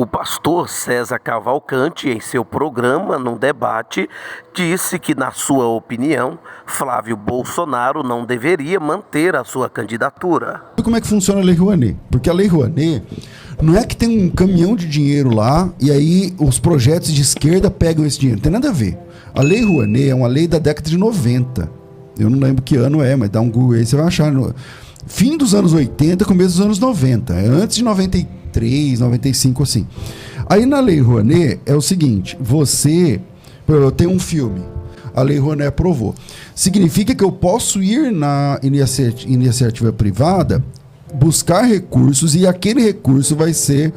O pastor César Cavalcante, em seu programa, num debate, disse que, na sua opinião, Flávio Bolsonaro não deveria manter a sua candidatura. Como é que funciona a Lei Rouanet? Porque a Lei Rouanet não é que tem um caminhão de dinheiro lá e aí os projetos de esquerda pegam esse dinheiro. Não tem nada a ver. A Lei Rouanet é uma lei da década de 90. Eu não lembro que ano é, mas dá um Google aí, você vai achar. Fim dos anos 80, começo dos anos 90. É antes de 93, 95, assim. Aí na Lei Rouanet é o seguinte, eu tenho um filme, a Lei Rouanet aprovou. Significa que eu posso ir na iniciativa privada, buscar recursos e aquele recurso vai ser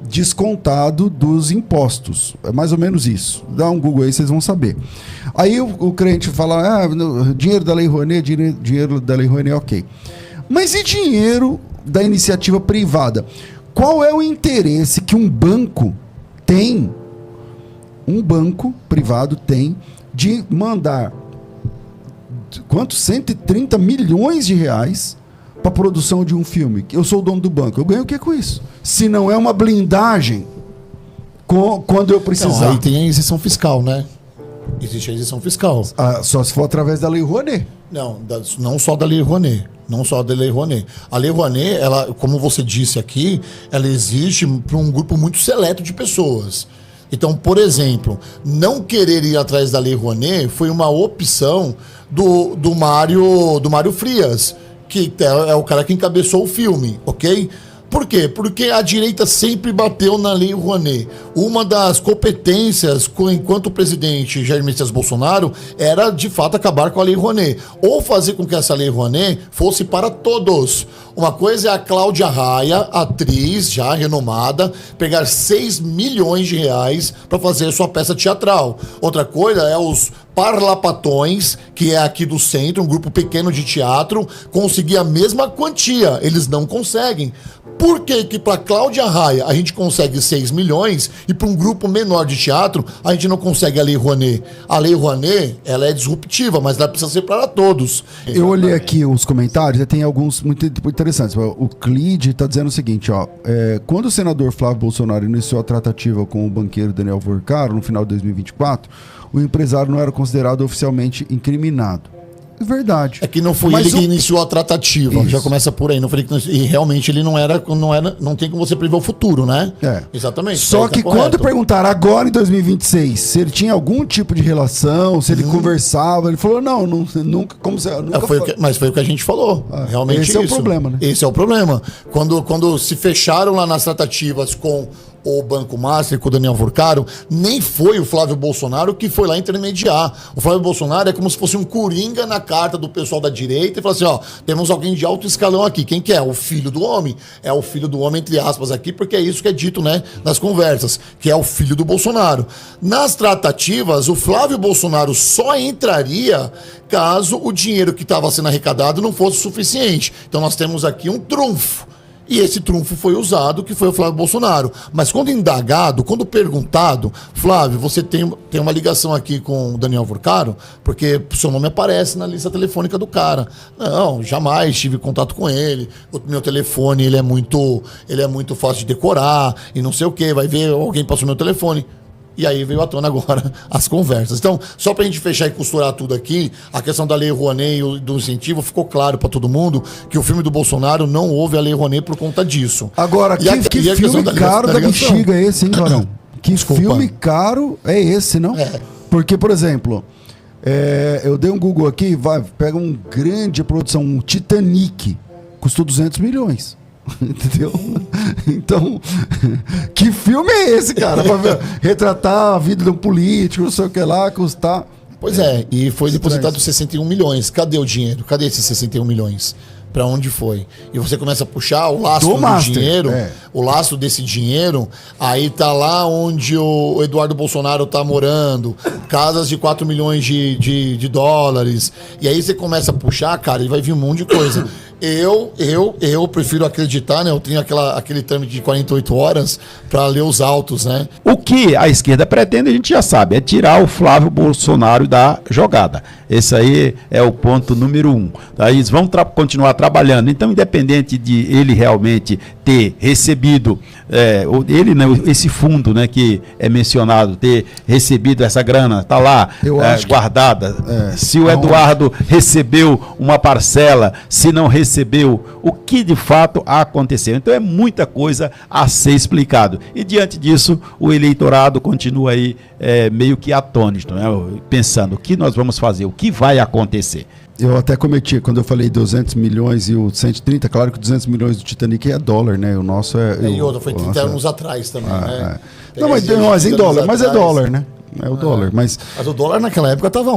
descontado dos impostos. É mais ou menos isso. Dá um Google aí, vocês vão saber. Aí o crente fala, dinheiro da Lei Rouanet, dinheiro da Lei Rouanet, ok. Mas e dinheiro da iniciativa privada? Qual é o interesse que um banco privado tem de mandar 130 milhões de reais para a produção de um filme? Eu sou o dono do banco. Eu ganho o que com isso? Se não é uma blindagem quando eu precisar. Então, aí tem a isenção fiscal, né? Existe a isenção fiscal. Só se for através da Lei Rouanet. Não só da Lei Rouanet. Não só da Lei Rouanet. A Lei Rouanet, ela, como você disse aqui, ela existe para um grupo muito seleto de pessoas. Então, por exemplo, não querer ir atrás da Lei Rouanet foi uma opção do Mário Frias, que é o cara que encabeçou o filme, ok? Por quê? Porque a direita sempre bateu na Lei Rouanet. Uma das competências, enquanto o presidente Jair Messias Bolsonaro, era, de fato, acabar com a Lei Rouanet. Ou fazer com que essa Lei Rouanet fosse para todos. Uma coisa é a Cláudia Raia, atriz já renomada, pegar 6 milhões de reais para fazer sua peça teatral. Outra coisa é os Parlapatões, que é aqui do centro, um grupo pequeno de teatro, conseguir a mesma quantia. Eles não conseguem. Por que para Cláudia Raia a gente consegue 6 milhões e para um grupo menor de teatro a gente não consegue a Lei Rouanet? A Lei Rouanet, ela é disruptiva, mas ela precisa ser para todos. Eu olhei aqui os comentários e tem alguns muito interessantes. O Clide está dizendo o seguinte, quando o senador Flávio Bolsonaro iniciou a tratativa com o banqueiro Daniel Vorcaro no final de 2024, o empresário não era considerado oficialmente incriminado. Verdade. É que não foi ele que iniciou a tratativa. Isso. Já começa por aí. E realmente ele não tem como você prever o futuro, né? É. Exatamente. Só que quando perguntaram agora em 2026 se ele tinha algum tipo de relação, se ele conversava, ele falou, nunca. Mas foi o que a gente falou. Realmente esse é o problema, né? Esse é o problema. Quando se fecharam lá nas tratativas com o Banco Master, com o Daniel Vorcaro, nem foi o Flávio Bolsonaro que foi lá intermediar. O Flávio Bolsonaro é como se fosse um coringa na carta do pessoal da direita e fala assim, temos alguém de alto escalão aqui. Quem que é? O filho do homem. É o filho do homem, entre aspas, aqui, porque é isso que é dito, né, nas conversas, que é o filho do Bolsonaro. Nas tratativas, o Flávio Bolsonaro só entraria caso o dinheiro que estava sendo arrecadado não fosse suficiente. Então nós temos aqui um trunfo. E esse trunfo foi usado, que foi o Flávio Bolsonaro. Mas quando indagado, quando perguntado, Flávio, você tem uma ligação aqui com o Daniel Vorcaro? Porque seu nome aparece na lista telefônica do cara. Não, jamais tive contato com ele. O meu telefone, ele é muito fácil de decorar e não sei o quê. Vai ver, alguém passou meu telefone. E aí veio à tona agora as conversas. Então, só pra gente fechar e costurar tudo aqui, a questão da Lei Rouanet e do incentivo, ficou claro pra todo mundo que o filme do Bolsonaro não houve a Lei Rouanet por conta disso. Agora, que filme caro da bexiga é esse, hein, Barão? Que filme caro é esse, não? Porque, por exemplo, eu dei um Google aqui, pega uma grande produção, um Titanic, custou 200 milhões. Entendeu? Então, que filme é esse, cara? Pra retratar a vida de um político, não sei o que lá, custar. Pois e foi depositado 61 milhões. Cadê o dinheiro? Cadê esses 61 milhões? Pra onde foi? E você começa a puxar o laço do dinheiro, o laço desse dinheiro, aí tá lá onde o Eduardo Bolsonaro tá morando, casas de 4 milhões de dólares. E aí você começa a puxar, cara, e vai vir um monte de coisa. Eu prefiro acreditar, né? Eu tenho aquele trâmite de 48 horas para ler os autos, né? O que a esquerda pretende, a gente já sabe, é tirar o Flávio Bolsonaro da jogada. Esse aí é o ponto número 1. Aí eles vão continuar trabalhando. Então, independente de ele realmente ter recebido, ele, né, esse fundo, né, que é mencionado, ter recebido essa grana, está lá guardada. Se o Eduardo recebeu uma parcela, se não recebeu, o que de fato aconteceu. Então, é muita coisa a ser explicado. E diante disso, o eleitorado continua aí meio que atônito, né, pensando o que nós vamos fazer, o que vai acontecer. Eu até cometi, quando eu falei 200 milhões e o 130, claro que 200 milhões do Titanic é dólar, né? O nosso e outra, foi 30 anos atrás também, né? Não, mas em dólar, mas é dólar, né? É o dólar, mas o dólar naquela época estava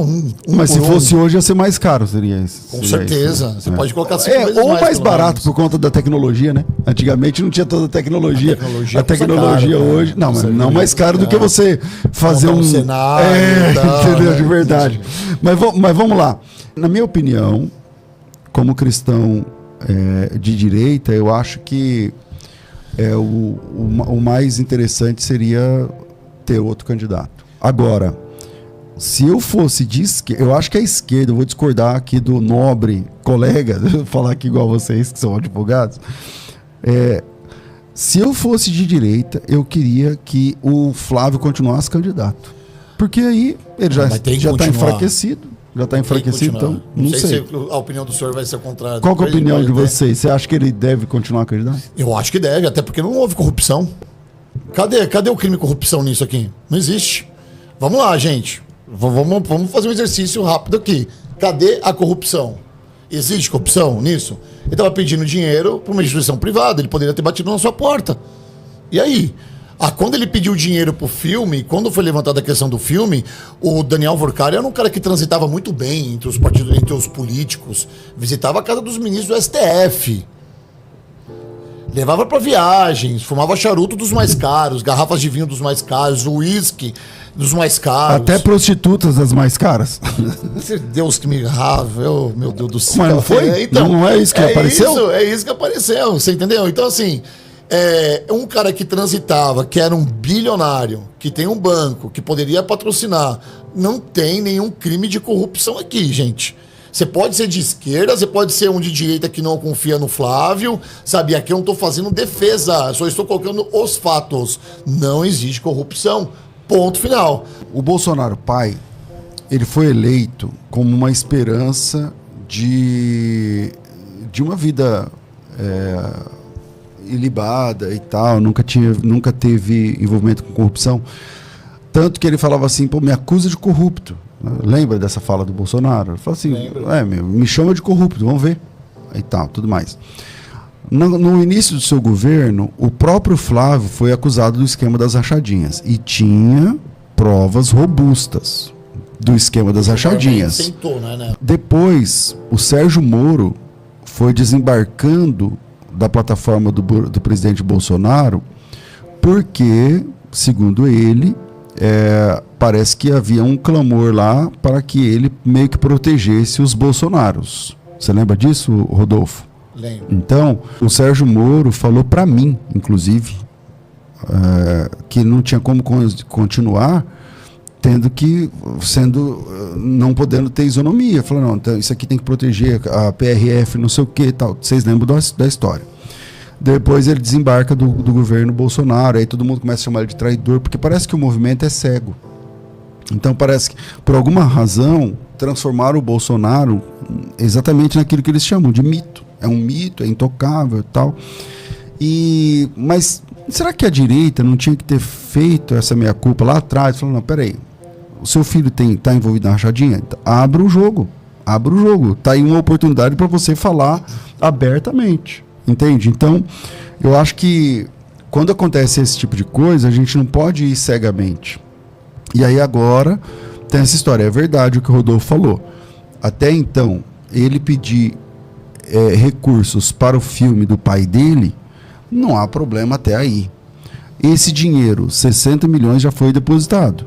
mas se fosse hoje ia ser mais caro, seria isso. Com certeza. Você pode colocar 5 vezes ou mais barato por conta da tecnologia, né? Antigamente não tinha toda a tecnologia. A tecnologia hoje, caro, não mais caro do que você fazer um cenário, entendeu? De verdade. Mas vamos lá. Na minha opinião, como cristão de direita, eu acho que o mais interessante seria ter outro candidato. Agora, se eu fosse de esquerda, eu acho que a esquerda, eu vou discordar aqui do nobre colega, vou falar aqui igual vocês que são advogados, se eu fosse de direita, eu queria que o Flávio continuasse candidato. Porque aí ele já está enfraquecido. Já está enfraquecido, então não sei. Se a opinião do senhor vai ser contrária. Qual que é a opinião de vocês? Você acha que ele deve continuar candidato? Eu acho que deve, até porque não houve corrupção. Cadê o crime e corrupção nisso aqui? Não existe. Vamos lá, gente. Vamos fazer um exercício rápido aqui. Cadê a corrupção? Existe corrupção nisso? Ele estava pedindo dinheiro para uma instituição privada, ele poderia ter batido na sua porta. E aí? Quando ele pediu dinheiro pro filme, quando foi levantada a questão do filme, o Daniel Vorkari era um cara que transitava muito bem entre os partidos, entre os políticos, visitava a casa dos ministros do STF, levava para viagens, fumava charuto dos mais caros, garrafas de vinho dos mais caros, uísque dos mais caros. Até prostitutas das mais caras. Deus que me rave, meu Deus do céu. Mas não foi? Então, não é isso que apareceu? É isso que apareceu, você entendeu? Então, assim, um cara que transitava, que era um bilionário, que tem um banco, que poderia patrocinar, não tem nenhum crime de corrupção aqui, gente. Você pode ser de esquerda, você pode ser um de direita que não confia no Flávio, sabe? Aqui eu não estou fazendo defesa, só estou colocando os fatos. Não existe corrupção. Ponto final. O Bolsonaro pai, ele foi eleito como uma esperança de uma vida ilibada e tal, nunca teve envolvimento com corrupção. Tanto que ele falava assim, me acusa de corrupto. Lembra dessa fala do Bolsonaro? Ele falou assim, me chama de corrupto, vamos ver. E tal, tudo mais. No início do seu governo, o próprio Flávio foi acusado do esquema das rachadinhas. E tinha provas robustas do esquema das rachadinhas. Sentou, né? Depois, o Sérgio Moro foi desembarcando da plataforma do presidente Bolsonaro porque, segundo ele, parece que havia um clamor lá para que ele meio que protegesse os bolsonaros. Você lembra disso, Rodolfo? Lembro. Então, o Sérgio Moro falou para mim, inclusive, que não tinha como continuar não podendo ter isonomia. Falou, não, então isso aqui tem que proteger a PRF, não sei o que e tal. Vocês lembram da história. Depois ele desembarca do governo Bolsonaro, aí todo mundo começa a chamar ele de traidor, porque parece que o movimento é cego. Então parece que, por alguma razão, transformaram o Bolsonaro exatamente naquilo que eles chamam de mito. É um mito, é intocável e tal. Mas será que a direita não tinha que ter feito essa meia-culpa lá atrás? Falando, não, peraí, o seu filho está envolvido na rachadinha? Abra o jogo. Está aí uma oportunidade para você falar abertamente. Entende? Então, eu acho que quando acontece esse tipo de coisa, a gente não pode ir cegamente. E aí agora tem essa história. É verdade o que o Rodolfo falou. Até então, ele pedir recursos para o filme do pai dele, não há problema até aí. Esse dinheiro, 60 milhões, já foi depositado.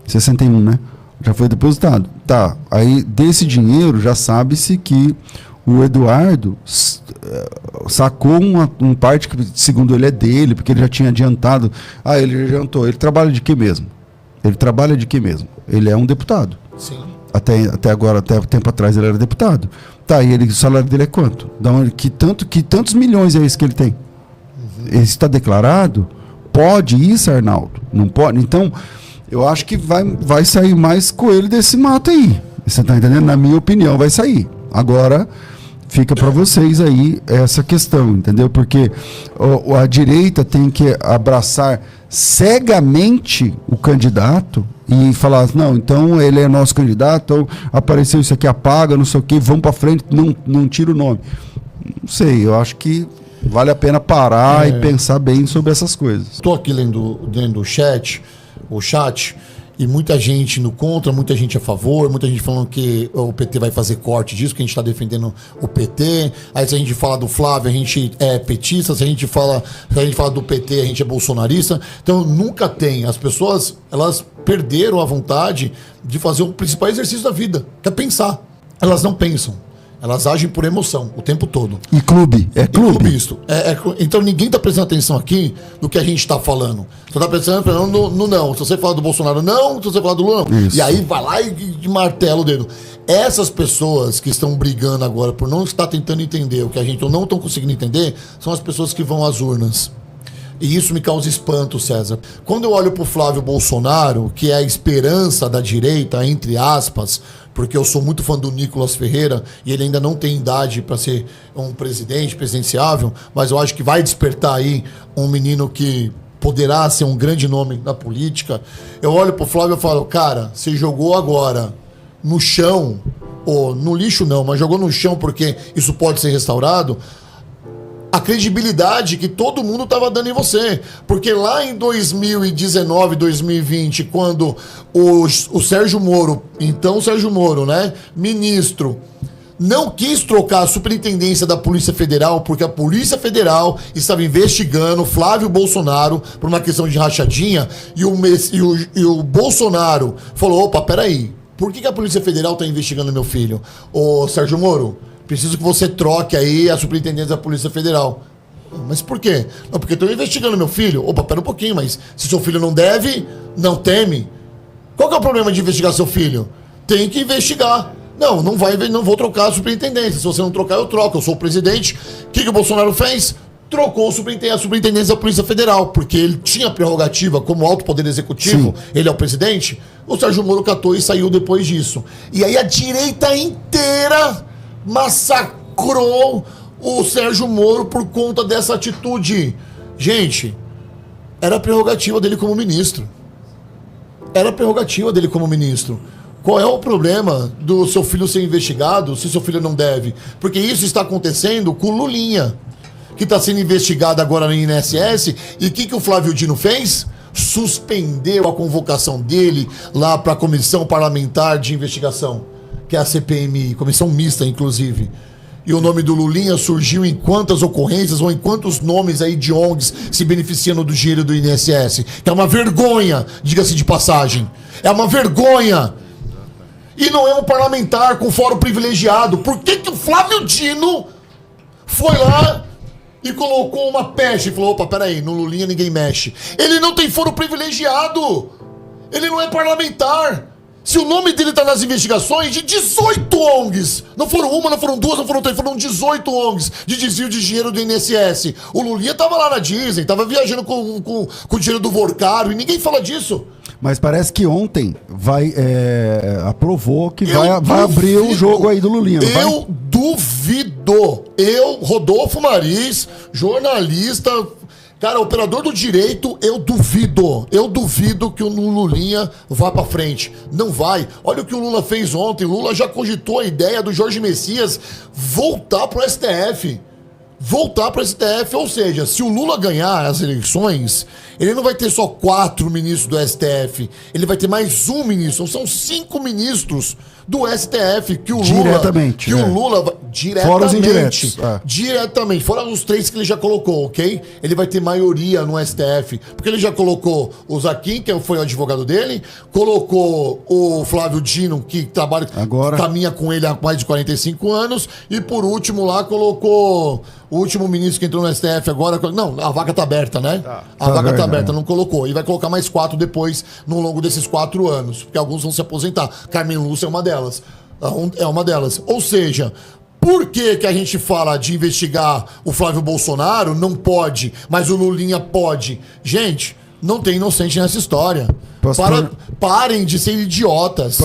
61, né? Já foi depositado. Tá, aí desse dinheiro já sabe-se que o Eduardo sacou uma parte que, segundo ele, é dele, porque ele já tinha adiantado. Ele já adiantou. Ele trabalha de quê mesmo? Ele é um deputado. Sim. Até agora, até tempo atrás, ele era deputado. Tá, e o salário dele é quanto? Que tantos milhões é esse que ele tem? Esse está declarado? Pode isso, Arnaldo? Não pode? Então, eu acho que vai sair mais coelho desse mato aí. Você tá entendendo? Na minha opinião, vai sair. Agora, fica para vocês aí essa questão, entendeu? Porque a direita tem que abraçar cegamente o candidato e falar, não, então ele é nosso candidato, então apareceu isso aqui, apaga, não sei o que, vamos para frente, não tira o nome. Não sei, eu acho que vale a pena parar e pensar bem sobre essas coisas. Estou aqui lendo o chat, e muita gente no contra, muita gente a favor, muita gente falando que o PT vai fazer corte disso, que a gente está defendendo o PT. Aí se a gente fala do Flávio, a gente é petista, se a gente fala do PT, a gente é bolsonarista. Então nunca tem. As pessoas, elas perderam a vontade de fazer o principal exercício da vida, que é pensar. Elas não pensam. Elas agem por emoção o tempo todo. E clube? É clube? Clubista. Então ninguém está prestando atenção aqui no que a gente está falando. Você está prestando no não. Se você falar do Bolsonaro, não. Se você falar do Lula, não. Isso. E aí vai lá e martela o dedo. Essas pessoas que estão brigando agora por não estar tentando entender o que a gente não estão conseguindo entender, são as pessoas que vão às urnas. E isso me causa espanto, César. Quando eu olho para o Flávio Bolsonaro, que é a esperança da direita, entre aspas, porque eu sou muito fã do Nicolas Ferreira e ele ainda não tem idade para ser um presidente presidenciável, mas eu acho que vai despertar aí um menino que poderá ser um grande nome da política. Eu olho pro Flávio e falo, cara, você jogou agora no chão, ou no lixo não, mas jogou no chão porque isso pode ser restaurado, a credibilidade que todo mundo estava dando em você. Porque lá em 2019, 2020, quando o Sérgio Moro, então o Sérgio Moro, né, ministro, não quis trocar a superintendência da Polícia Federal porque a Polícia Federal estava investigando Flávio Bolsonaro por uma questão de rachadinha e o Bolsonaro falou, opa, peraí, por que a Polícia Federal está investigando meu filho? Ô, Sérgio Moro, preciso que você troque aí a superintendência da Polícia Federal. Mas por quê? Não, porque estão investigando meu filho. Opa, pera um pouquinho, mas se seu filho não deve, não teme. Qual que é o problema de investigar seu filho? Tem que investigar. Não vou trocar a superintendência. Se você não trocar, eu troco. Eu sou o presidente. O que o Bolsonaro fez? Trocou a superintendência da Polícia Federal, porque ele tinha prerrogativa como alto poder executivo, sim. Ele é o presidente. O Sérgio Moro catou e saiu depois disso. E aí a direita inteira massacrou o Sérgio Moro por conta dessa atitude. Gente, era prerrogativa dele como ministro. Qual é o problema do seu filho ser investigado se seu filho não deve? Porque isso está acontecendo com o Lulinha, que está sendo investigado agora no INSS. E o que o Flávio Dino fez? Suspendeu a convocação dele lá para a Comissão Parlamentar de Investigação, que é a CPMI, comissão mista, inclusive. E o nome do Lulinha surgiu em quantas ocorrências ou em quantos nomes aí de ONGs se beneficiando do dinheiro do INSS. Que é uma vergonha, diga-se de passagem. É uma vergonha. E não é um parlamentar com fórum privilegiado. Por que o Flávio Dino foi lá e colocou uma peste e falou, opa, peraí, no Lulinha ninguém mexe. Ele não tem foro privilegiado. Ele não é parlamentar. Se o nome dele tá nas investigações de 18 ONGs, não foram uma, não foram duas, não foram três, foram 18 ONGs de desvio de dinheiro do INSS. O Lulinha tava lá na Disney, tava viajando com o dinheiro do Vorcaro e ninguém fala disso. Mas parece que ontem aprovou que vai abrir o jogo aí do Lulinha. Eu duvido. Eu, Rodolfo Maris, jornalista, cara, operador do direito, eu duvido que o Lulinha vá pra frente. Não vai. Olha o que o Lula fez ontem. O Lula já cogitou a ideia do Jorge Messias voltar pro STF. Ou seja, se o Lula ganhar as eleições, ele não vai ter só 4 ministros do STF, ele vai ter mais um ministro, são 5 ministros do STF que o Lula... Diretamente. O Lula diretamente. Fora os indiretos. Diretamente. Fora os 3 que ele já colocou, ok? Ele vai ter maioria no STF. Porque ele já colocou o Zaquim, que foi o advogado dele, colocou o Flávio Dino, que trabalha, caminha com ele há mais de 45 anos, e por último lá colocou o último ministro que entrou no STF agora. Não, a vaga tá aberta, né? A vaga tá aberta, não colocou. E vai colocar mais 4 depois, no longo desses 4 anos. Porque alguns vão se aposentar. Carmen Lúcia é uma delas. É uma delas. Ou seja, por que a gente fala de investigar o Flávio Bolsonaro? Não pode, mas o Lulinha pode. Gente, não tem inocente nessa história. Parem de ser idiotas.